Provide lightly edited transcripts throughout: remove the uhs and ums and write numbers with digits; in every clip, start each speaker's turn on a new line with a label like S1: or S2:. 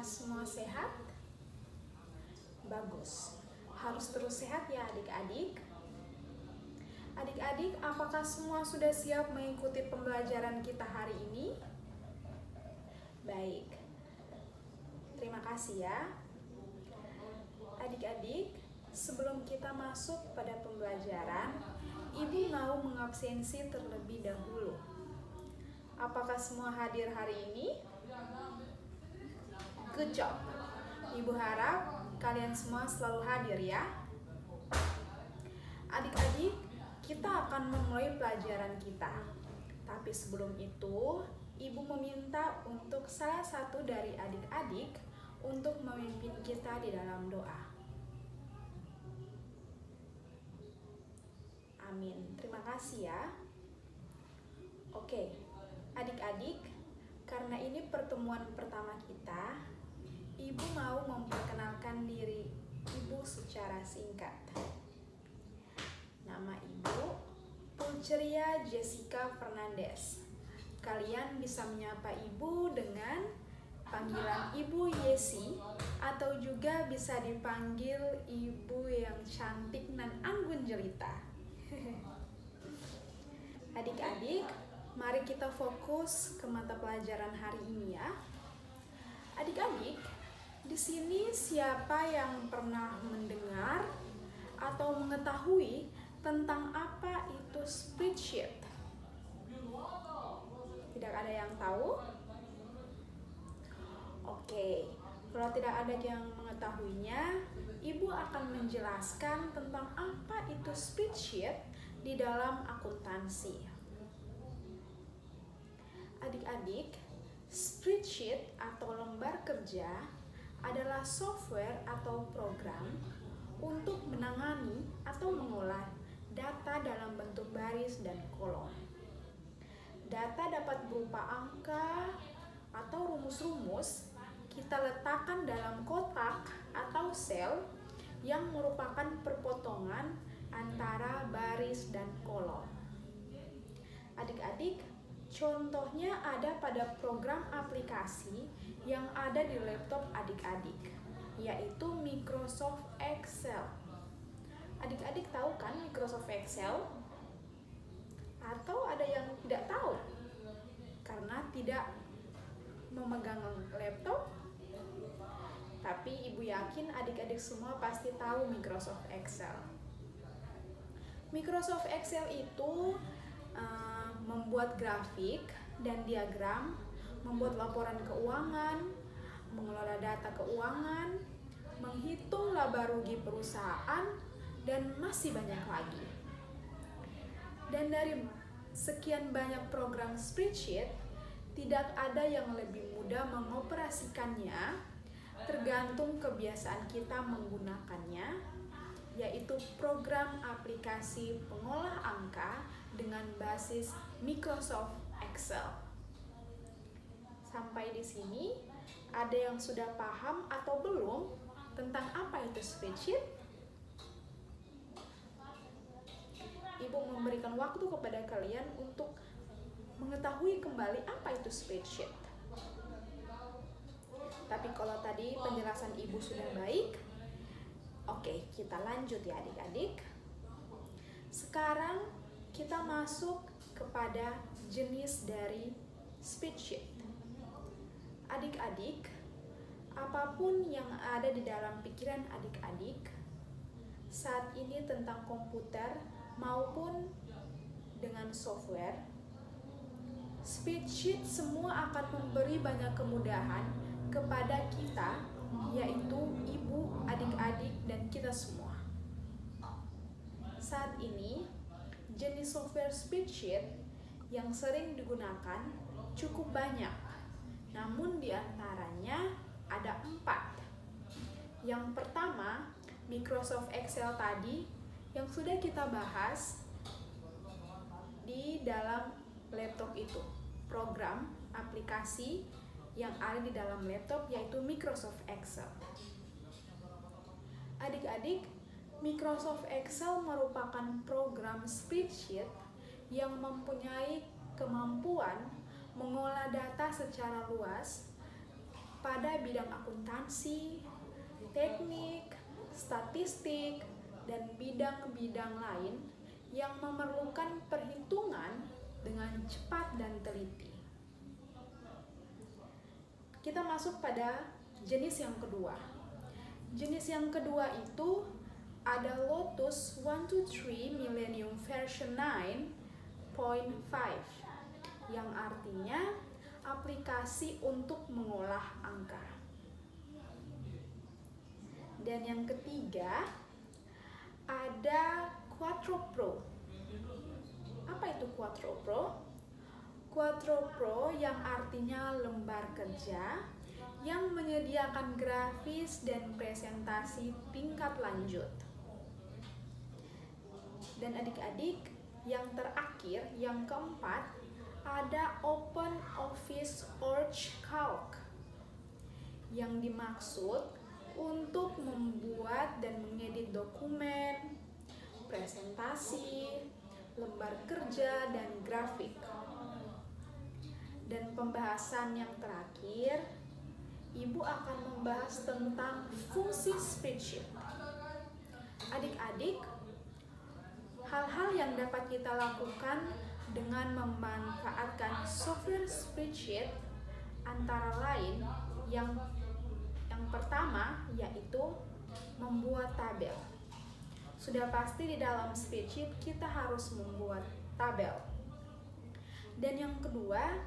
S1: semua sehat? Bagus. Harus terus sehat ya adik-adik. Adik-adik, apakah semua sudah siap mengikuti pembelajaran kita hari ini? Baik. Terima kasih ya. Adik-adik, sebelum kita masuk pada pembelajaran, Ibu mau mengabsensi terlebih dahulu. Apakah semua hadir hari ini? Good job. Ibu harap kalian semua selalu hadir ya. Adik-adik, kita akan memulai pelajaran kita. Tapi sebelum itu, Ibu meminta untuk salah satu dari adik-adik untuk memimpin kita di dalam doa. Amin. Terima kasih ya. Oke, adik-adik, karena ini pertemuan pertama kita, Ibu mau memperkenalkan diri Ibu secara singkat. Nama Ibu Pulcheria Jessica Fernandez. Kalian bisa menyapa Ibu dengan panggilan Ibu Yesi atau juga bisa dipanggil Ibu yang cantik dan anggun jelita. Adik-adik, mari kita fokus ke mata pelajaran hari ini ya. Adik-adik, di sini siapa yang pernah mendengar atau mengetahui tentang apa itu spreadsheet? Tidak ada yang tahu? Oke, kalau tidak ada yang mengetahuinya, Ibu akan menjelaskan tentang apa itu spreadsheet di dalam akuntansi. Adik-adik, spreadsheet atau lembar kerja adalah software atau program untuk menangani atau mengolah data dalam bentuk baris dan kolom. Data dapat berupa angka atau rumus-rumus kita letakkan dalam kotak atau sel yang merupakan perpotongan antara baris dan kolom. Adik-adik, contohnya ada pada program aplikasi yang ada di laptop adik-adik, yaitu Microsoft Excel. Adik-adik tahu kan Microsoft Excel? Atau ada yang tidak tahu? Karena tidak memegang laptop? Tapi Ibu yakin adik-adik semua pasti tahu Microsoft Excel. Microsoft Excel itu membuat grafik dan diagram, membuat laporan keuangan, mengelola data keuangan, menghitung laba rugi perusahaan, dan masih banyak lagi. Dan dari sekian banyak program spreadsheet, tidak ada yang lebih mudah mengoperasikannya, tergantung kebiasaan kita menggunakannya, yaitu program aplikasi pengolah angka dengan basis Microsoft Excel. Sampai di sini, ada yang sudah paham atau belum tentang apa itu spreadsheet? Ibu memberikan waktu kepada kalian untuk mengetahui kembali apa itu spreadsheet. Tapi kalau tadi penjelasan Ibu sudah baik, oke, kita lanjut ya adik-adik. Sekarang kita masuk kepada jenis dari spreadsheet. Adik-adik, apapun yang ada di dalam pikiran adik-adik saat ini tentang komputer maupun dengan software, spreadsheet semua akan memberi banyak kemudahan kepada kita, yaitu ibu, adik-adik, dan kita semua. Saat ini, jenis software spreadsheet yang sering digunakan cukup banyak, namun di antaranya ada 4. Yang pertama, Microsoft Excel tadi yang sudah kita bahas di dalam laptop itu. Program aplikasi yang ada di dalam laptop yaitu Microsoft Excel. Adik-adik, Microsoft Excel merupakan program spreadsheet yang mempunyai kemampuan mengolah data secara luas pada bidang akuntansi, teknik, statistik, dan bidang-bidang lain yang memerlukan perhitungan dengan cepat dan teliti. Kita masuk pada jenis yang kedua. Jenis yang kedua itu ada Lotus 123 Millennium version 9.5 yang artinya aplikasi untuk mengolah angka. Dan yang ketiga ada Quattro Pro. Apa itu Quattro Pro? Quattro Pro yang artinya lembar kerja yang menyediakan grafis dan presentasi tingkat lanjut. Dan adik-adik, yang terakhir, yang keempat, ada Open Office Org Calc yang dimaksud untuk membuat dan mengedit dokumen, presentasi, lembar kerja, dan grafik. Dan pembahasan yang terakhir, Ibu akan membahas tentang fungsi spreadsheet. Adik-adik, hal-hal yang dapat kita lakukan dengan memanfaatkan software spreadsheet antara lain yang pertama yaitu membuat tabel. Sudah pasti di dalam spreadsheet kita harus membuat tabel. Dan yang kedua,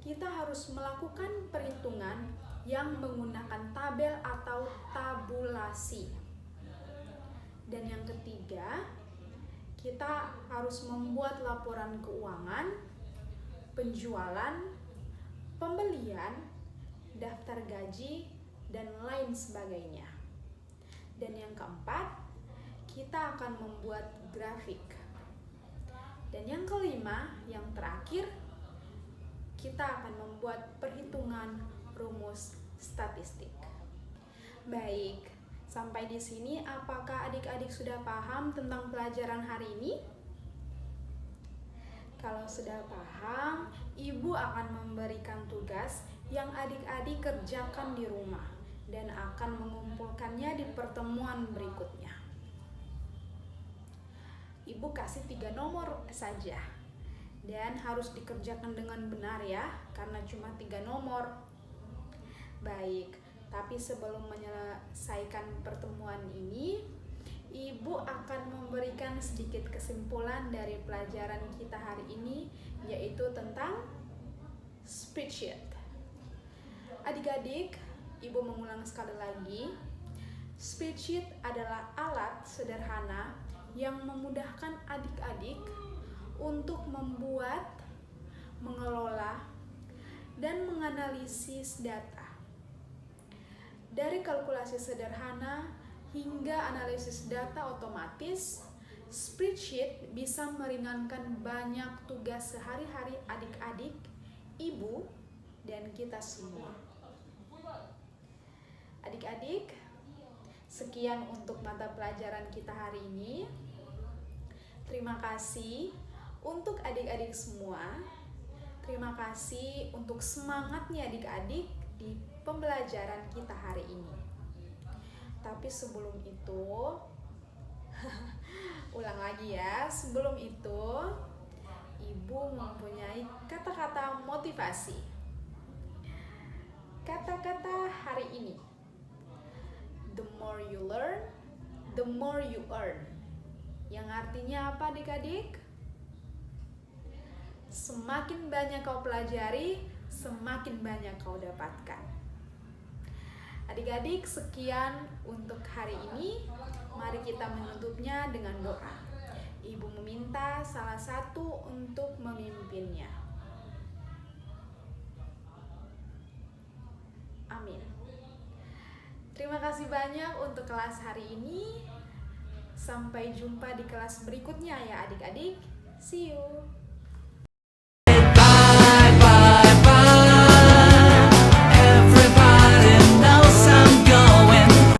S1: kita harus melakukan perhitungan yang menggunakan tabel atau tabulasi. Dan yang ketiga, kita harus membuat laporan keuangan, penjualan, pembelian, daftar gaji, dan lain sebagainya. Dan yang keempat, kita akan membuat grafik. Dan yang kelima, yang terakhir, kita akan membuat perhitungan rumus statistik. Baik, sampai di sini apakah adik-adik sudah paham tentang pelajaran hari ini? Kalau sudah paham, Ibu akan memberikan tugas yang adik-adik kerjakan di rumah dan akan mengumpulkannya di pertemuan berikutnya. Ibu kasih 3 nomor saja dan harus dikerjakan dengan benar ya, karena cuma 3 nomor. Baik, tapi sebelum menyelesaikan pertemuan ini, Ibu akan memberikan sedikit kesimpulan dari pelajaran kita hari ini, yaitu tentang spreadsheet. Adik-adik, Ibu mengulang sekali lagi, spreadsheet adalah alat sederhana yang memudahkan adik-adik untuk membuat, mengelola, dan menganalisis data. Dari kalkulasi sederhana hingga analisis data otomatis, spreadsheet bisa meringankan banyak tugas sehari-hari adik-adik, ibu, dan kita semua. Adik-adik, sekian untuk mata pelajaran kita hari ini. Terima kasih untuk adik-adik semua. Terima kasih untuk semangatnya adik-adik di pembelajaran kita hari ini. Tapi sebelum itu, ulang lagi ya. Sebelum itu, Ibu mempunyai kata-kata motivasi. Kata-kata hari ini. The more you learn, the more you earn. Yang artinya apa adik-adik? Semakin banyak kau pelajari, semakin banyak kau dapatkan. Adik-adik, sekian untuk hari ini. Mari kita menutupnya dengan doa. Ibu meminta salah satu untuk memimpinnya. Amin. Terima kasih banyak untuk kelas hari ini. Sampai jumpa di kelas berikutnya ya adik-adik. See you.